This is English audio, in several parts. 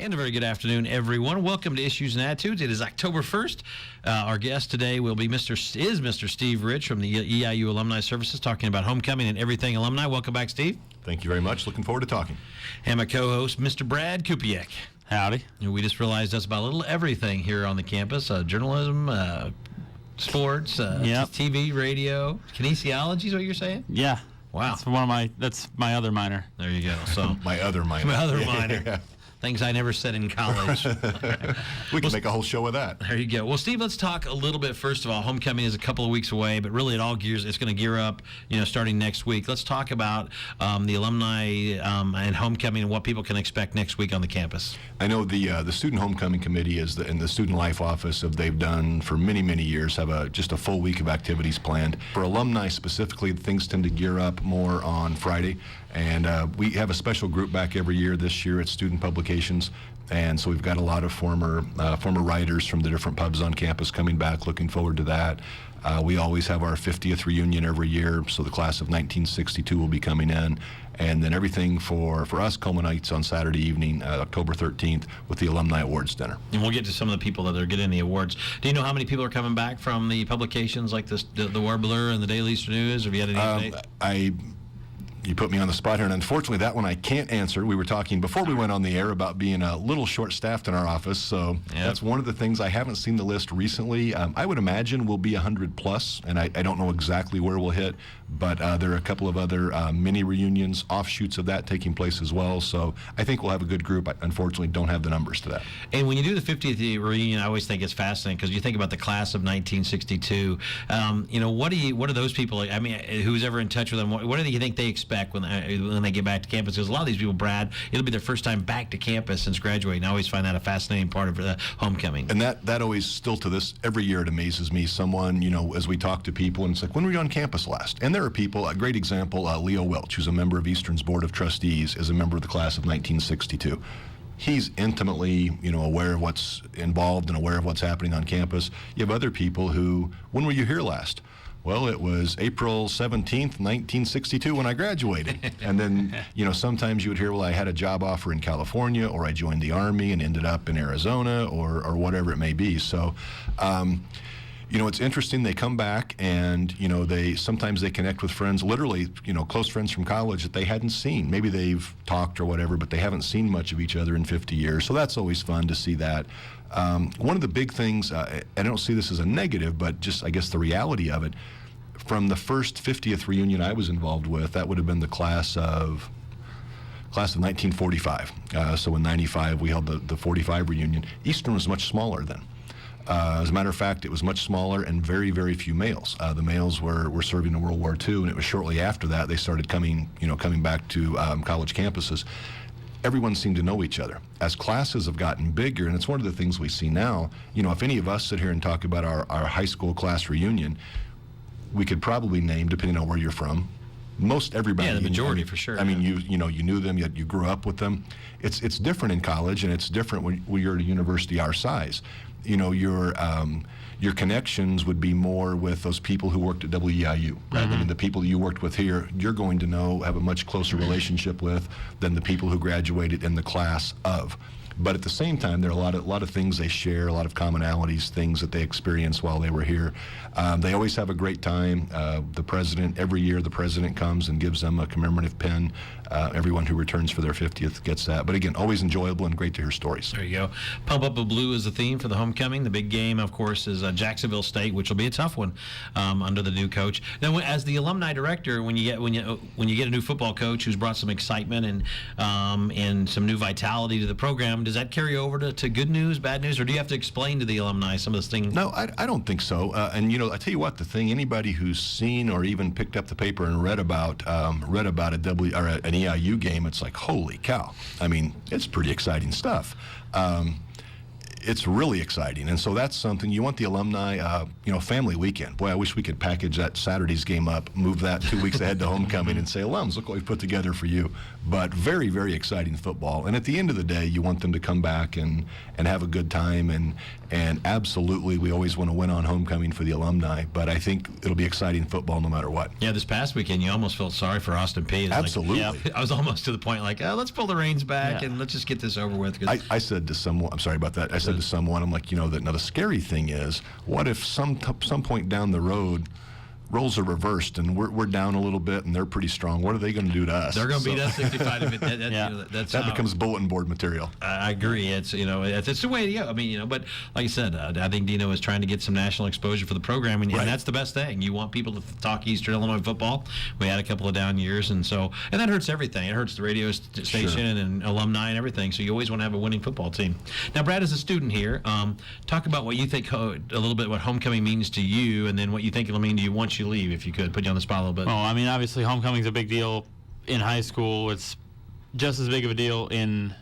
And a very good afternoon, everyone. Welcome to Issues and Attitudes. It is October 1st. Our guest today will be Mr. Steve Rich from the EIU Alumni Services, talking about homecoming and everything alumni. Welcome back, Steve. Thank you very much. Looking forward to talking. And my co-host, Mr. Brad Kupiec. Howdy. We just realized that's about a little everything here on the campus: journalism, sports, TV, radio, kinesiology. Is what you're saying? Yeah. Wow. That's my other minor. There you go. So my other minor. My other minor. Yeah. Things I never said in college. We can make a whole show of that. There you go. Well, Steve, let's talk a little bit. First of all, homecoming is a couple of weeks away, but really it's going to gear up, starting next week. Let's talk about the alumni and homecoming and what people can expect next week on the campus. I know the Student Homecoming Committee and the Student Life Office they've done for many, many years, have just a full week of activities planned. For alumni specifically, things tend to gear up more on Friday. And we have a special group back every year. This year it's Student Publications, and so we've got a lot of former writers from the different pubs on campus coming back. Looking forward to that. We always have our 50th reunion every year, so the class of 1962 will be coming in. And then everything for us culminates on Saturday evening, October 13th, with the Alumni Awards Dinner. And we'll get to some of the people that are getting the awards. Do you know how many people are coming back from the publications like the Warbler and the Daily Easter News? Have you had any update? You put me on the spot here, and unfortunately that one I can't answer. We were talking before we went on the air about being a little short-staffed in our office, so That's one of the things. I haven't seen the list recently. I would imagine we'll be 100 plus, and I don't know exactly where we'll hit, but there are a couple of other mini reunions, offshoots of that taking place as well, so I think we'll have a good group. I unfortunately don't have the numbers to that. And when you do the 50th reunion, I always think it's fascinating because you think about the class of 1962. What are those people like? I mean, who's ever in touch with them? What do you think they expect when they get back to campus? Because a lot of these people, Brad, it'll be their first time back to campus since graduating. I always find that a fascinating part of the homecoming. And that always, still to this, every year it amazes me. Someone, as we talk to people, and it's like, when were you on campus last? And there are people, a great example, Leo Welch, who's a member of Eastern's Board of Trustees, is a member of the class of 1962. He's intimately, aware of what's involved and aware of what's happening on campus. You have other people who, when were you here last? Well, it was April 17th, 1962 when I graduated. And then, sometimes you would hear, well, I had a job offer in California, or I joined the Army and ended up in Arizona, or whatever it may be. So, it's interesting. They come back and, sometimes they connect with friends, literally, close friends from college that they hadn't seen. Maybe they've talked or whatever, but they haven't seen much of each other in 50 years. So that's always fun to see that. One of the big things, I don't see this as a negative, but just, I guess, the reality of it, from the first 50th reunion I was involved with, that would have been the class of 1945. So in 95, we held the 45 reunion. Eastern was much smaller then. As a matter of fact, it was much smaller and very, very few males. The males were serving in World War II, and it was shortly after that they started coming back to college campuses. Everyone seemed to know each other. As classes have gotten bigger, and it's one of the things we see now, if any of us sit here and talk about our high school class reunion, we could probably name, depending on where you're from, most everybody. Yeah, the majority for sure. I mean, you knew them, you grew up with them. It's different in college, and it's different when you're at a university our size. Your connections would be more with those people who worked at WEIU, right? Mm-hmm. I mean, the people you worked with here, you're going to have a much closer relationship with than the people who graduated in the class of. But at the same time, there are a lot of things they share, a lot of commonalities, things that they experienced while they were here. They always have a great time. Every year the president comes and gives them a commemorative pin. Everyone who returns for their 50th gets that. But again, always enjoyable and great to hear stories. There you go. Pump Up a Blue is the theme for the homecoming. The big game, of course, is Jacksonville State, which will be a tough one under the new coach. Now, as the alumni director, when you get a new football coach who's brought some excitement and some new vitality to the program, does that carry over to good news, bad news, or do you have to explain to the alumni some of this things? No, I don't think so. And I tell you what, the thing, anybody who's seen or even picked up the paper and read about an EIU game, it's like, holy cow! I mean, it's pretty exciting stuff. it's really exciting. And so that's something you want the alumni, family weekend. Boy, I wish we could package that Saturday's game up, move that 2 weeks ahead to homecoming and say, alums, look what we've put together for you. But very, very exciting football. And at the end of the day, you want them to come back and have a good time. And absolutely, we always want to win on homecoming for the alumni. But I think it'll be exciting football no matter what. Yeah, this past weekend, you almost felt sorry for Austin Peay. It's Absolutely. Like, I was almost to the point like, let's pull the reins back and let's just get this over with. I said to someone, I'm sorry about that. I said to someone, I'm like, now the scary thing is, what if some point down the road, roles are reversed and we're down a little bit and they're pretty strong? What are they going to do to us? They're going to beat us 65 to 50. That becomes bulletin board material. I agree. It's it's the way to go. I mean, but like I said, I think Dino is trying to get some national exposure for the program, and that's the best thing. You want people to talk Eastern Illinois football. We had a couple of down years, and that hurts everything. It hurts the radio station and alumni and everything. So you always want to have a winning football team. Now, Brad, as a student here, talk about what you think a little bit what homecoming means to you, and then what you think it'll mean to you once you leave, if you could put you on the spot a little bit. Well, I mean, obviously, homecoming's a big deal in high school. It's just as big of a deal in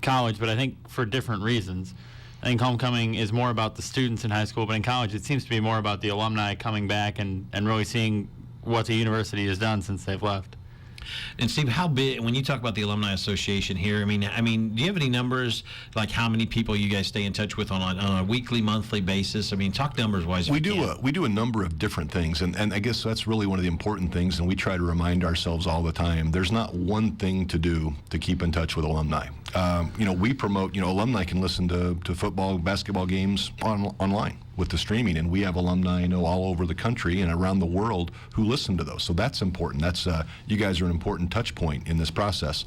college, but I think for different reasons. I think homecoming is more about the students in high school, but in college, it seems to be more about the alumni coming back and really seeing what the university has done since they've left. And Steve, how big, when you talk about the Alumni Association here, I mean, do you have any numbers, like how many people you guys stay in touch with on a weekly, monthly basis? I mean, talk numbers-wise. We do a number of different things, and I guess that's really one of the important things, and we try to remind ourselves all the time, there's not one thing to do to keep in touch with alumni. We promote, alumni can listen to football, basketball games online with the streaming, and we have alumni all over the country and around the world who listen to those. So that's important. That's you guys are an important touch point in this process.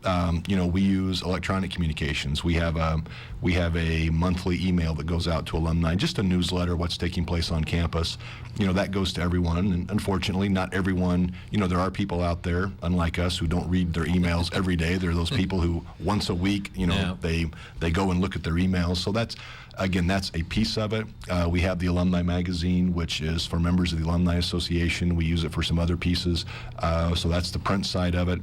We use electronic communications. We have a monthly email that goes out to alumni, just a newsletter, what's taking place on campus. That goes to everyone, and unfortunately, not everyone. There are people out there, unlike us, who don't read their emails every day. There are those people who once a week, they go and look at their emails. So that's a piece of it. We have the Alumni magazine, which is for members of the Alumni Association. We use it for some other pieces. So that's the print side of it.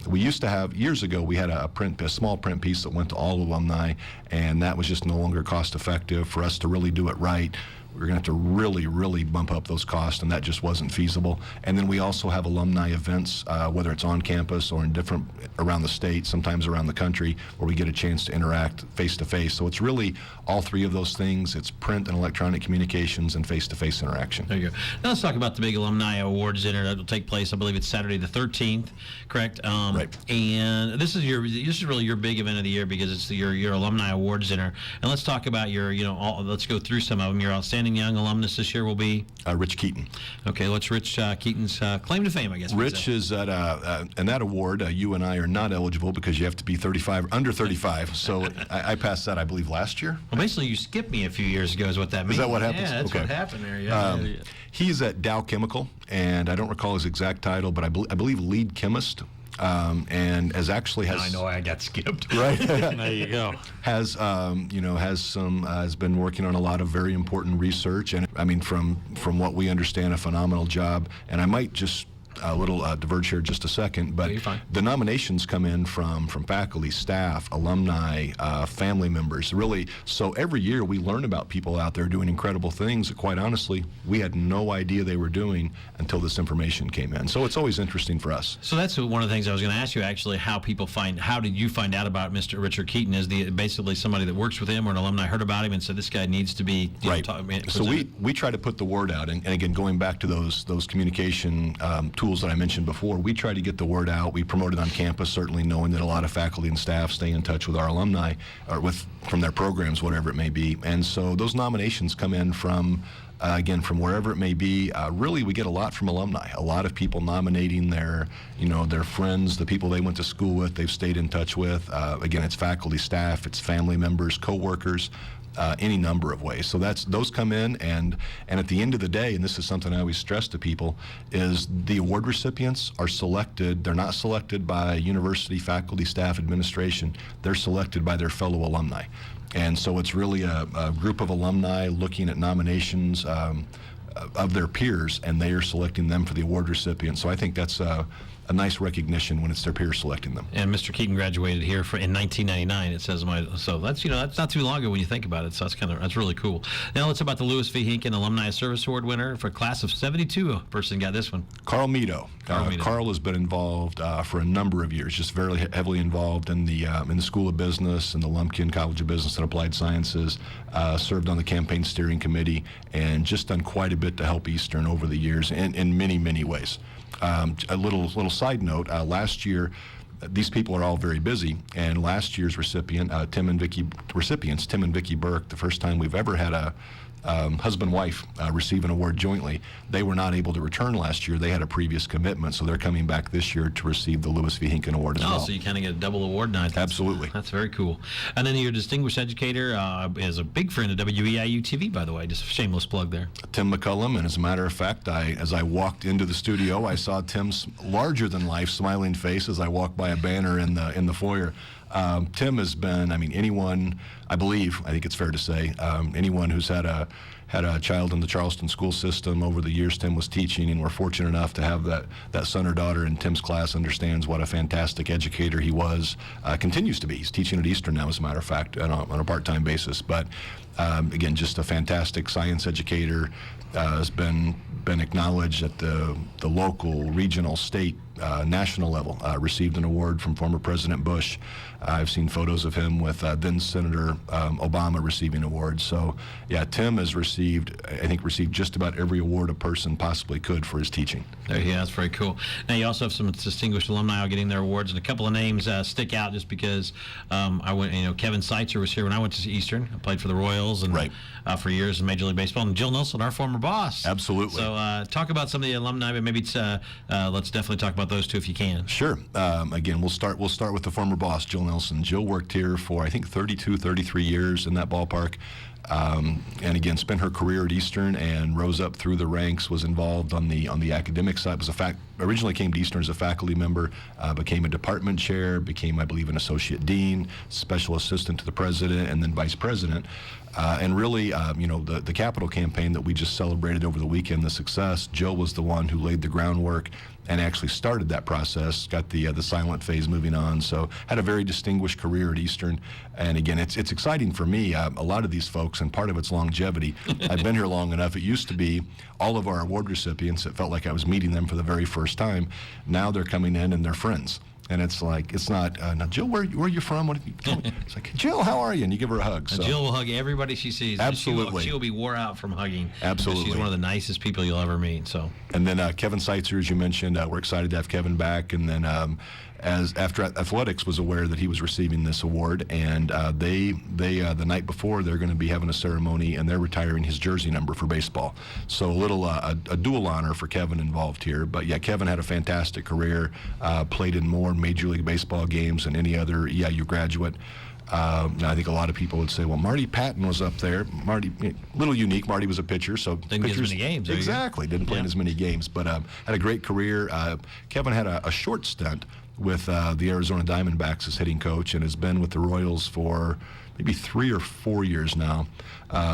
We used to have, years ago, we had a small print piece that went to all alumni, and that was just no longer cost effective. For us to really do it right, we were going to have to really, really bump up those costs, and that just wasn't feasible. And then we also have alumni events, whether it's on campus or around the state, sometimes around the country, where we get a chance to interact face-to-face. So it's really all three of those things. It's print and electronic communications and face-to-face interaction. There you go. Now let's talk about the big Alumni Awards dinner that will take place. I believe it's Saturday the 13th, correct? Right. And this is really your big event of the year, because it's your Alumni Awards dinner. And let's talk about let's go through some of them. Your outstanding young alumnus this year will be Rich Keaton. Okay, what's Rich Keaton's claim to fame, I guess? Rich is at and that award, you and I are not eligible because you have to be under 35. So I passed that, I believe, last year. Well, basically, you skipped me a few years ago is what that means. Is that what happens? Yeah, that's okay. what happened there. Yeah. He's at Dow Chemical, and I don't recall his exact title, but I believe lead chemist. And has I know I got skipped. Right. There you go. Has been working on a lot of very important research, and I mean, from what we understand, a phenomenal job. And I might just a little diverge here just a second, but the nominations come in from faculty, staff, alumni, family members, really. So every year we learn about people out there doing incredible things that, quite honestly, we had no idea they were doing until this information came in. So it's always interesting for us. So that's one of the things I was going to ask you, actually, how did you find out about Mr. Richard Keaton? Is basically somebody that works with him or an alumni heard about him and said, this guy needs to be right. So we try to put the word out, and again, going back to those communication tools that I mentioned before, we try to get the word out. We promote it on campus, certainly knowing that a lot of faculty and staff stay in touch with our alumni or from their programs, whatever it may be. And so those nominations come in from wherever it may be. Really, we get a lot from alumni. A lot of people nominating their friends, the people they went to school with, they've stayed in touch with. Again, it's faculty, staff, it's family members, coworkers. Any number of ways. So those come in, and at the end of the day, and this is something I always stress to people, is the award recipients are selected. They're not selected by university, faculty, staff, administration. They're selected by their fellow alumni. And so it's really a group of alumni looking at nominations of their peers, and they are selecting them for the award recipient. So I think that's a nice recognition when it's their peers selecting them. And Mr. Keaton graduated here in 1999. It says so that's that's not too long ago when you think about it. So that's really cool. Now let's talk about the Lewis V. Hinken Alumni Service Award winner for class of '72. Person got this one. Carl Mito. Carl has been involved for a number of years, just very heavily involved in the School of Business and the Lumpkin College of Business and Applied Sciences. Served on the campaign steering committee and just done quite a bit to help Eastern over the years in many, many ways. A little side note, last year, these people are all very busy, and last year's recipient, Tim and Vicki Burke, the first time we've ever had a husband-wife receive an award jointly. They were not able to return last year. They had a previous commitment, so they're coming back this year to receive the Lewis V. Hinken Award as well. So you kind of get a double award night. Absolutely. That's very cool. And then your distinguished educator is a big friend of WEIU TV, by the way. Just a shameless plug there. Tim McCullum, and as a matter of fact, as I walked into the studio, I saw Tim's larger-than-life smiling face as I walked by a banner in the foyer. Tim has been, anyone, I think it's fair to say, anyone who's had a child in the Charleston school system over the years Tim was teaching, and we're fortunate enough to have that son or daughter in Tim's class, understands what a fantastic educator he was, continues to be. He's teaching at Eastern now, as a matter of fact, on a part-time basis. But again, just a fantastic science educator, has been acknowledged at the local, regional, state, national level, received an award from former President Bush. I've seen photos of him with then Senator Obama receiving awards. So, yeah, Tim has received just about every award a person possibly could for his teaching. Yeah, that's very cool. Now, you also have some distinguished alumni all getting their awards, and a couple of names stick out just because I went. Kevin Seitzer was here when I went to Eastern. I played for the Royals and for years in Major League Baseball, and Jill Nelson, our former boss. Absolutely. So, talk about some of the alumni, but maybe let's definitely talk about those two if you can. Sure. Again, we'll start with the former boss, Jill Nelson. Jill worked here for, I think, 32, 33 years in that ballpark. And again, spent her career at Eastern and rose up through the ranks, was involved on the academic side, originally came to Eastern as a faculty member, became a department chair, became, I believe, an associate dean, special assistant to the president, and then vice president. And really, the capital campaign that we just celebrated over the weekend, the success, Jill was the one who laid the groundwork and actually started that process, got the silent phase moving on. So had a very distinguished career at Eastern. And again, it's exciting for me. A lot of these folks, and part of it's longevity. I've been here long enough. It used to be all of our award recipients, it felt like I was meeting them for the very first time. Now they're coming in and they're friends. And it's not, now, Jill, where are you from? What did you tell me? It's like, Jill, how are you? And you give her a hug. So. Jill will hug everybody she sees. Absolutely. She will be wore out from hugging. Absolutely. She's one of the nicest people you'll ever meet. So. And then Kevin Seitzer, as you mentioned, we're excited to have Kevin back. And then after athletics was aware that he was receiving this award, and they the night before, they're going to be having a ceremony, and they're retiring his jersey number for baseball. So a dual honor for Kevin involved here. But yeah, Kevin had a fantastic career, played in more Major League Baseball games than any other EIU graduate. I think a lot of people would say, well, Marty Patton was up there. Marty, a little unique. Marty was a pitcher, so didn't get as many games. Exactly, didn't play in as many games, but had a great career. Kevin had a short stint with the Arizona Diamondbacks as hitting coach, and has been with the Royals for maybe 3 or 4 years now,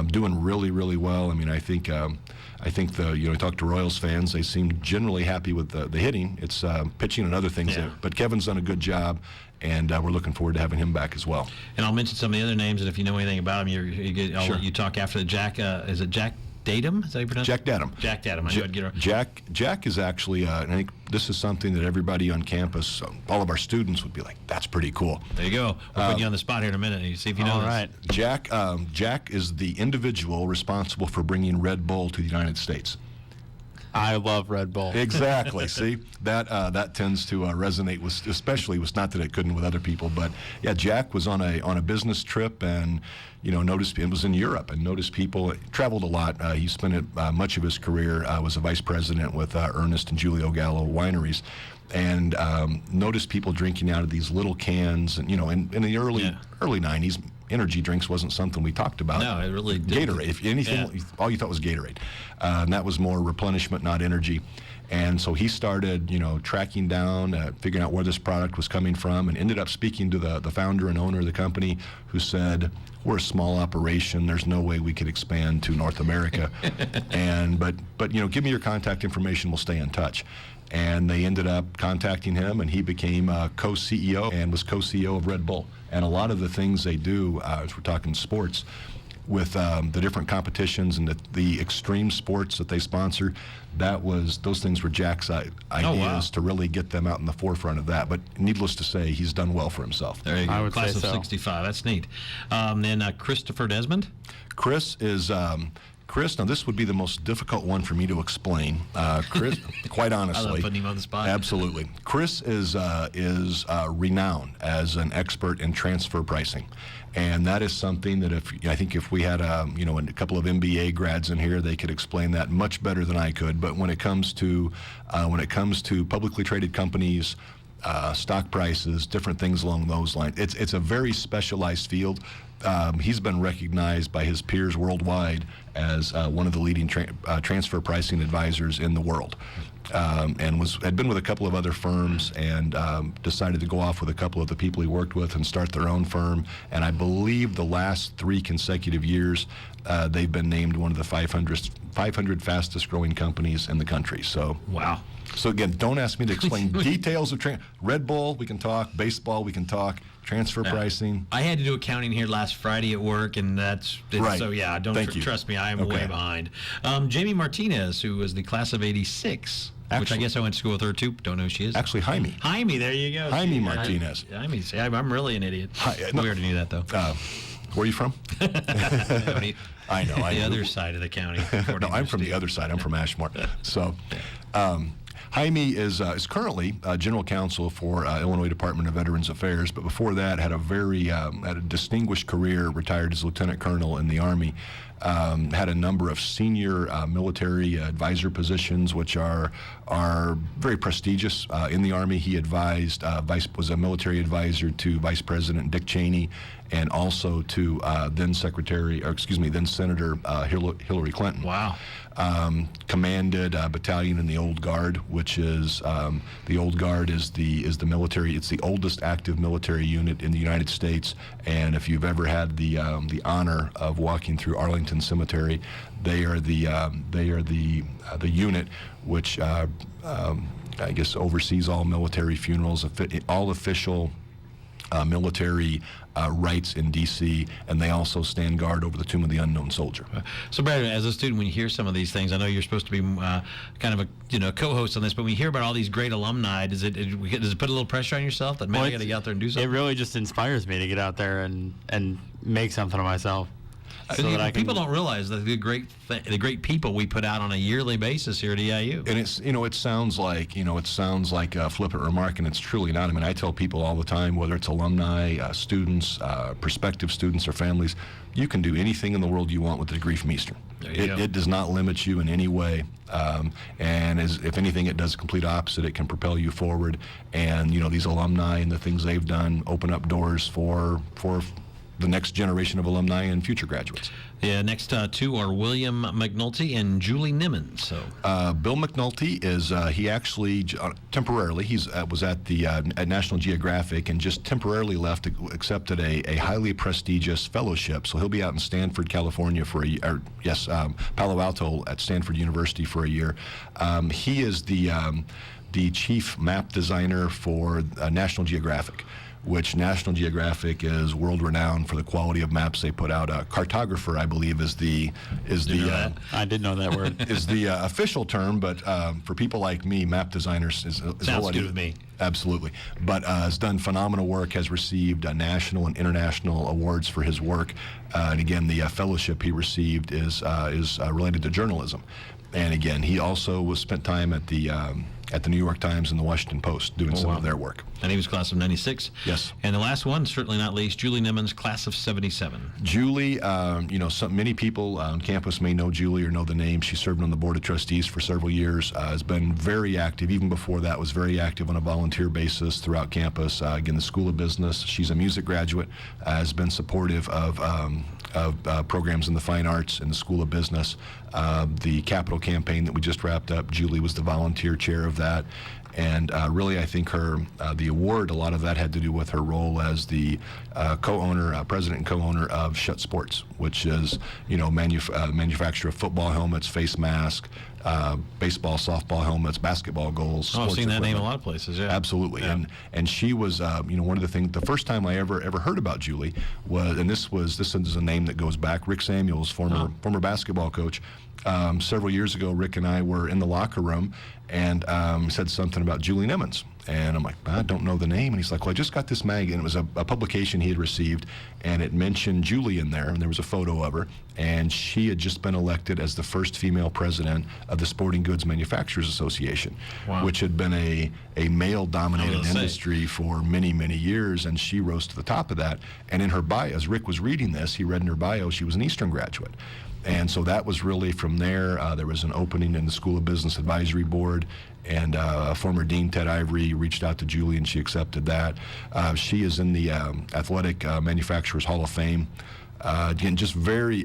doing really, really well. I think talk to Royals fans, they seem generally happy with the hitting. It's pitching and other things. Yeah. But Kevin's done a good job, and we're looking forward to having him back as well. And I'll mention some of the other names, and if you know anything about them, I'll let you talk after the Jack. Is it Jack Datum? Is that how you pronounce it? Jack Datum. Jack Datum. I knew I'd get her. Jack is actually, and I think this is something that everybody on campus, all of our students would be like, that's pretty cool. There you go. We'll put you on the spot here in a minute and see if you know all this. Right. Jack is the individual responsible for bringing Red Bull to the United States. I love Red Bull. Exactly. See, that tends to resonate with, especially with, not that it couldn't with other people, but yeah, Jack was on a business trip, and noticed it was in Europe, and noticed people, traveled a lot. He spent much of his career was a vice president with Ernest and Julio Gallo wineries, and noticed people drinking out of these little cans, and in the early 90s. Energy drinks wasn't something we talked about. No, it really didn't. Gatorade. If anything, all you thought was Gatorade. And that was more replenishment, not energy. And so he started, tracking down, figuring out where this product was coming from, and ended up speaking to the founder and owner of the company, who said, we're a small operation. There's no way we could expand to North America. But give me your contact information. We'll stay in touch. and they ended up contacting him, and he became co-CEO and was co-CEO of Red Bull. And a lot of the things they do, as we're talking sports, with the different competitions and the extreme sports that they sponsor, those things were Jack's ideas to really get them out in the forefront of that. But needless to say, he's done well for himself. There you go. I would Class say of so. 65. That's neat. Then Christopher Desmond. Chris is Chris. Now this would be the most difficult one for me to explain. Chris, quite honestly, I love putting him on the spot. Absolutely. Chris is renowned as an expert in transfer pricing, and that is something that I think if we had a couple of MBA grads in here, they could explain that much better than I could. But when it comes to publicly traded companies, stock prices, different things along those lines, it's a very specialized field. He's been recognized by his peers worldwide as one of the leading transfer pricing advisors in the world, and had been with a couple of other firms, and decided to go off with a couple of the people he worked with and start their own firm. And I believe the last 3 consecutive years, they've been named one of the 500 fastest growing companies in the country. So Wow. So again, don't ask me to explain details of Red Bull. We can talk baseball. We can talk transfer pricing. I had to do accounting here last Friday at work, and Right. so yeah. Don't trust me. I am way behind. Jamie Martinez, who was the class of '86, which I Actually- guess I went to school with her too. Don't know who she is. Actually, Jaime. Jaime, there you go. Jaime Martinez. Jaime, see, I'm really an idiot. No. We already knew that though. Where are you from? I know. The other side of the county. No, I'm from the other side. I'm from Ashmore. So, Jaime is currently general counsel for Illinois Department of Veterans Affairs, but before that had a distinguished career. Retired as lieutenant colonel in the Army. Had a number of senior military advisor positions, which are very prestigious in the Army. He advised, was a military advisor to Vice President Dick Cheney, and also to then Senator Hillary Clinton. Wow. Commanded a battalion in the Old Guard, which is the Old Guard is the military. It's the oldest active military unit in the United States. And if you've ever had the honor of walking through Arlington Cemetery, they are the unit which I guess oversees all military funerals, all official military rites in D.C., and they also stand guard over the Tomb of the Unknown Soldier. So, Brad, as a student, when you hear some of these things, I know you're supposed to be kind of a co-host on this, but when you hear about all these great alumni, does it put a little pressure on the yourself that, man, I got to get out there and do something? It really just inspires me to get out there and make something of myself. So that I can, people don't realize that the great people we put out on a yearly basis here at EIU. And it sounds like a flippant remark, and it's truly not. I mean, I tell people all the time, whether it's alumni, students, prospective students, or families, you can do anything in the world you want with a degree from Eastern. It does not limit you in any way, and if anything, it does the complete opposite. It can propel you forward, and these alumni and the things they've done open up doors for the next generation of alumni and future graduates. Yeah, next two are William McNulty and Julie Nimmons. So Bill McNulty is he actually temporarily was at the at National Geographic and just temporarily left, accepted a highly prestigious fellowship. So he'll be out in Stanford, California for Palo Alto at Stanford University for a year. He is the chief map designer for National Geographic, which National Geographic is world-renowned for the quality of maps they put out. Cartographer, I believe, is the I did know that word. is the official term, but for people like me, map designers is sounds good with me. Absolutely, but has done phenomenal work. Has received national and international awards for his work, and again, the fellowship he received is related to journalism. And again, he also spent time at the New York Times and the Washington Post doing some of their work. And he was class of 96. Yes. And the last one, certainly not least, Julie Nimmons, class of 77. Julie, many people on campus may know Julie or know the name. She served on the Board of Trustees for several years, has been very active. Even before that, was very active on a volunteer basis throughout campus. Again, the School of Business. She's a music graduate, has been supportive of programs in the fine arts and the School of Business. The Capital campaign that we just wrapped up, Julie was the volunteer chair of that. And really, I think the award, a lot of that had to do with her role as the president and co-owner of Shut Sports, which is, manufacturer of football helmets, face mask, baseball, softball helmets, basketball goals. Oh, I've seen that equipment. name a lot of places. Yeah, Absolutely. Yeah. And she was, one of the things. The first time I ever heard about Julie was, and this is a name that goes back. Rick Samuels, former basketball coach. Several years ago, Rick and I were in the locker room, and said something about Julie Emmons. And I'm like, I don't know the name. And he's like, well, I just got this magazine. It was a publication he had received, and it mentioned Julie in there, and there was a photo of her. And she had just been elected as the first female president of the Sporting Goods Manufacturers Association, Wow. which had been a male-dominated industry for many, many years, and she rose to the top of that. And in her bio, as Rick was reading this, he read in her bio she was an Eastern graduate. And so that was really from there. There was an opening in the School of Business Advisory Board, and former Dean Ted Ivory reached out to Julie, and she accepted that. She is in the Athletic Manufacturers Hall of Fame. Again, just a very,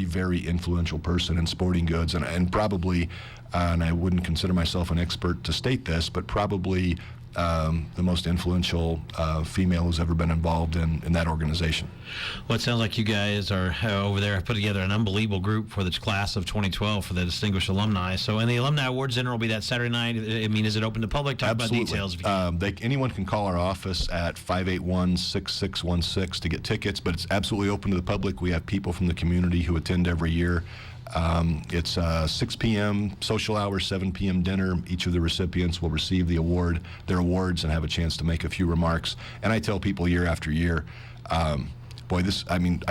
very influential person in sporting goods, and probably, and I wouldn't consider myself an expert to state this, but probably the most influential female who's ever been involved in that organization. Well, it sounds like you guys are over there have put together an unbelievable group for the class of 2012 for the distinguished alumni. So, and the Alumni Awards dinner will be that Saturday night. I mean, is it open to public? Talk Absolutely. about details. If you can. Anyone can call our office at 581-6616 to get tickets, but it's absolutely open to the public. We have people from the community who attend every year. It's 6 p.m. social hour, 7 p.m. dinner. Each of the recipients will receive their awards, and have a chance to make a few remarks. And I tell people year after year, I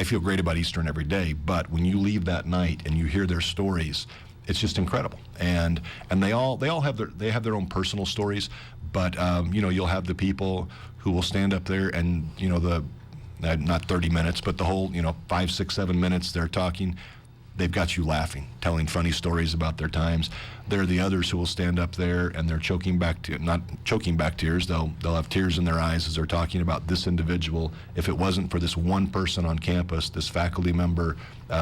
feel great about Eastern every day, but when you leave that night and you hear their stories, it's just incredible. And they all have their own personal stories, but you'll have the people who will stand up there and not 30 minutes, but the whole 5, 6, 7 minutes they're talking. They've got you laughing, telling funny stories about their times. There are the others who will stand up there and they're not choking back tears. They'll have tears in their eyes as they're talking about this individual. If it wasn't for this one person on campus, this faculty member,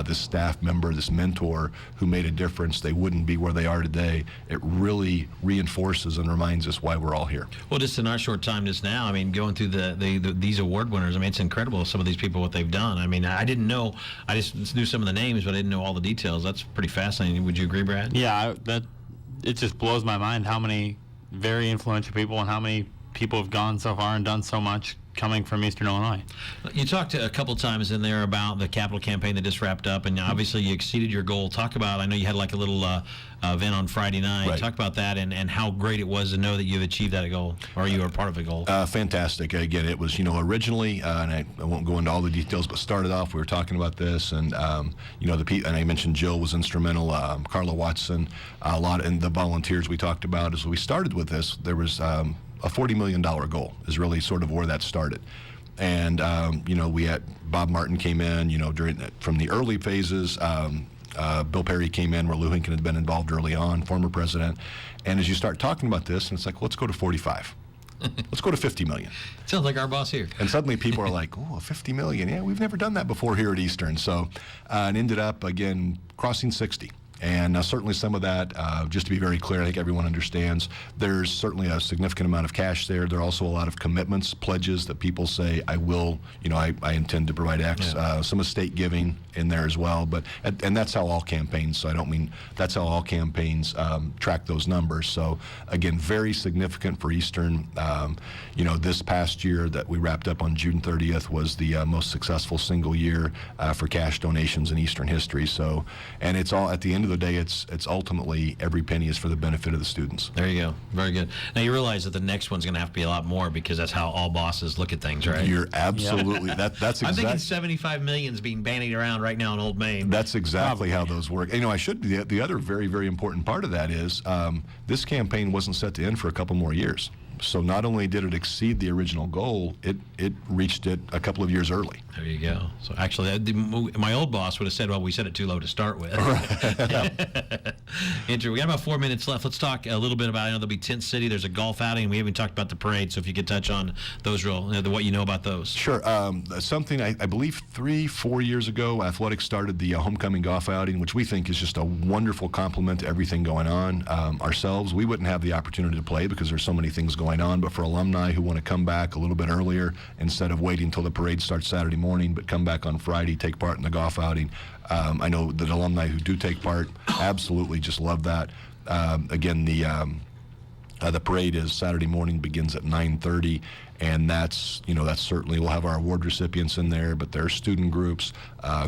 this staff member, this mentor who made a difference, they wouldn't be where they are today. It really reinforces and reminds us why we're all here. Well, just in our short time just now, I mean, going through these award winners, I mean, it's incredible, some of these people, what they've done. I mean, I didn't know, I just knew some of the names, but I didn't know all the details. That's pretty fascinating. Would you agree, Brad? Yeah, it just blows my mind how many very influential people and how many people have gone so far and done so much coming from Eastern Illinois. You talked a couple times in there about the capital campaign that just wrapped up, and obviously you exceeded your goal. Talk about, I know you had like a little event on Friday night. Right. Talk about that and how great it was to know that you've achieved that goal, or you were part of a goal. Fantastic. Again, it was, originally, and I won't go into all the details, but started off, we were talking about this, and, and I mentioned Jill was instrumental, Carla Watson, a lot, and the volunteers we talked about. As we started with this, there was a $40 million goal is really sort of where that started. And, we had Bob Martin came in, from the early phases. Bill Perry came in where Lou Hinken had been involved early on, former president. And as you start talking about this, and it's like, let's go to 45. Let's go to 50 million. Sounds like our boss here. And suddenly people are like, oh, 50 million. Yeah, we've never done that before here at Eastern. So, and ended up, again, crossing 60. And certainly some of that, just to be very clear, I think everyone understands, there's certainly a significant amount of cash there. There are also a lot of commitments, pledges that people say, I will, I intend to provide X. Yeah. Some estate giving in there as well. But and that's how all campaigns, so I don't mean, that's how all campaigns track those numbers. So again, very significant for Eastern. This past year that we wrapped up on June 30th was the most successful single year for cash donations in Eastern history. So, and it's all, at the end of the day, it's ultimately every penny is for the benefit of the students. There you go. Very good. Now you realize that the next one's going to have to be a lot more, because that's how all bosses look at things, right? You're absolutely, that's I'm exactly. thinking 75 million is being bandied around right now in Old Main. That's exactly how those work. The other very, very important part of that is this campaign wasn't set to end for a couple more years. So not only did it exceed the original goal, it reached it a couple of years early. There you go. So actually, my old boss would have said, well, we set it too low to start with. Andrew, we got about 4 minutes left. Let's talk a little bit about, I know there'll be Tent City. There's a golf outing. We haven't talked about the parade, so if you could touch on those what you know about those. Sure. Something I believe 3-4 years ago, athletics started the homecoming golf outing, which we think is just a wonderful complement to everything going on. Ourselves, we wouldn't have the opportunity to play because there's so many things going on, but for alumni who want to come back a little bit earlier, instead of waiting until the parade starts Saturday morning, but come back on Friday, take part in the golf outing. I know that alumni who do take part absolutely just love that. Again, the parade is Saturday morning, begins at 9:30, and that's certainly, we'll have our award recipients in there, but there are student groups,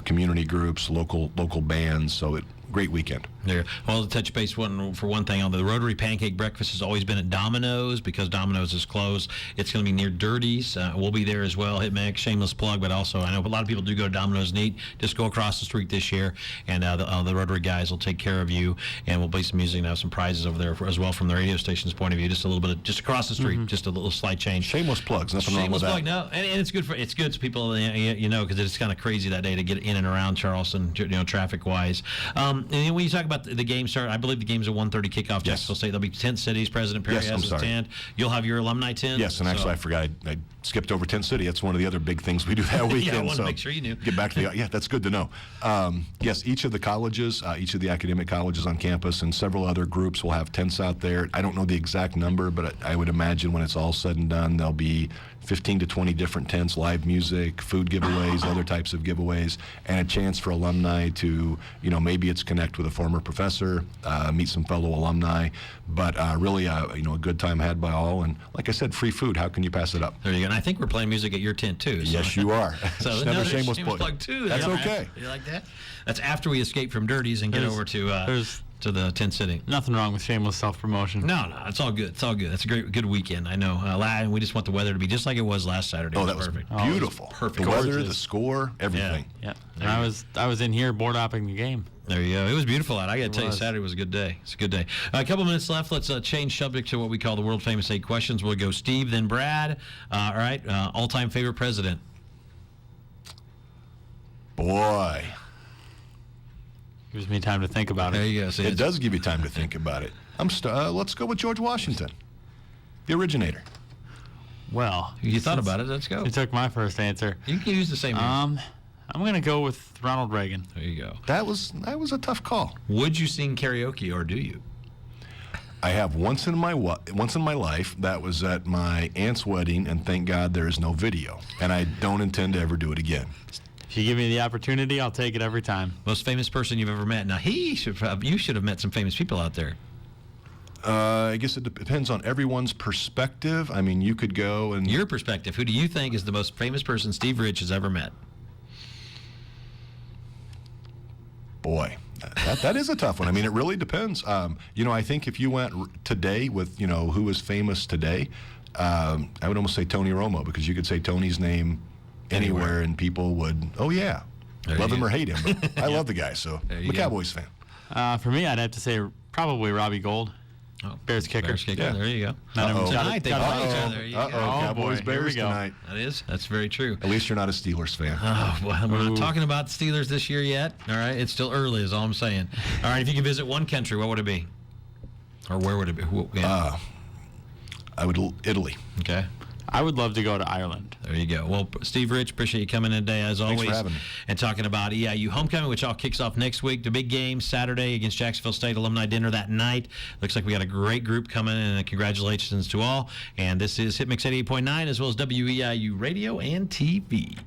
community groups, local bands, so great weekend. There. Well, to touch base for one thing, on the Rotary Pancake Breakfast has always been at Domino's because Domino's is closed. It's going to be near Dirty's. We'll be there as well. Hitmix, shameless plug, but also I know a lot of people do go to Domino's and eat. Just go across the street this year, and the Rotary guys will take care of you, and we'll play some music and have some prizes over there as well from the radio station's point of view. Just a little bit just across the street, just a little slight change. Shameless plugs, nothing wrong with that. Plug, no, and it's good so people because it's kind of crazy that day to get in and around Charleston, traffic wise. And then when you talk about the game start, I believe the game's a 1:30 kickoff. Yes. Jacksonville State. There'll be Tent Cities. President Perry has his tent. You'll have your alumni tent. Yes, and actually I forgot. I skipped over Tent City. That's one of the other big things we do that weekend. Yeah, I want to so make sure you knew. Get back to the. Yeah, that's good to know. Yes, each of the colleges, each of the academic colleges on campus, and several other groups will have tents out there. I don't know the exact number, but I would imagine when it's all said and done, there'll be 15 to 20 different tents, live music, food giveaways, other types of giveaways, and a chance for alumni to, maybe it's connect with a former professor, meet some fellow alumni, but really, a good time had by all. And like I said, free food. How can you pass it up? There you go. And I think we're playing music at your tent too. So. Yes, you are. So it's never shameless plug too. That's okay. You like that? That's after we escape from Dirty's and get over to the Tent City. Nothing wrong with shameless self-promotion. No, it's all good. It's all good. That's a good weekend. I know. And we just want the weather to be just like it was last Saturday. Oh, that was perfect. beautiful. Perfect. The weather, Gorgeous. the score, everything. Yeah. And I was in here board hopping the game. There you go. It was beautiful out. I got to tell you, was. Saturday was a good day. It's a good day. A couple minutes left. Let's change subject to what we call the world famous 8 questions. We'll go Steve, then Brad. All right. All-time favorite president. Boy. Gives me time to think about it. There you go. See, It does give you time to think about it. Let's go with George Washington, the originator. Well, You thought about it. Let's go. you took my first answer. You can use the same name. I'm going to go with Ronald Reagan. There you go. That was a tough call. Would you sing karaoke or do you? I have once in my life. That was at my aunt's wedding, and thank God there is no video. And I don't intend to ever do it again. If you give me the opportunity, I'll take it every time. Most famous person you've ever met. Now, you should have met some famous people out there. I guess it depends on everyone's perspective. I mean, you could go and... Your perspective. Who do you think is the most famous person Steve Rich has ever met? Boy, that is a tough one. I mean, it really depends. I think if you went today with, who is famous today, I would almost say Tony Romo, because you could say Tony's name anywhere and people would, oh, yeah, love him or hate him. But I love the guy, so I'm a Cowboys fan. For me, I'd have to say probably Robbie Gold. Oh, Bears kicker. Bears kicker. Yeah. There you go. Uh-oh. Tonight they play each other. There you go. Cowboys, boy, here we Bears go. tonight. That's very true. At least you're not a Steelers fan. Oh, well, we're not talking about the Steelers this year yet. All right, it's still early, is all I'm saying. All right, if you could visit one country, what would it be? Or where would it be? I would Italy. Okay. I would love to go to Ireland. There you go. Well, Steve Rich, appreciate you coming in today, as always. Thanks for having me. And talking about EIU Homecoming, which all kicks off next week. The big game Saturday against Jacksonville State, alumni dinner that night. Looks like we got a great group coming, and congratulations to all. And this is Hitmix 88.9 as well as WEIU Radio and TV.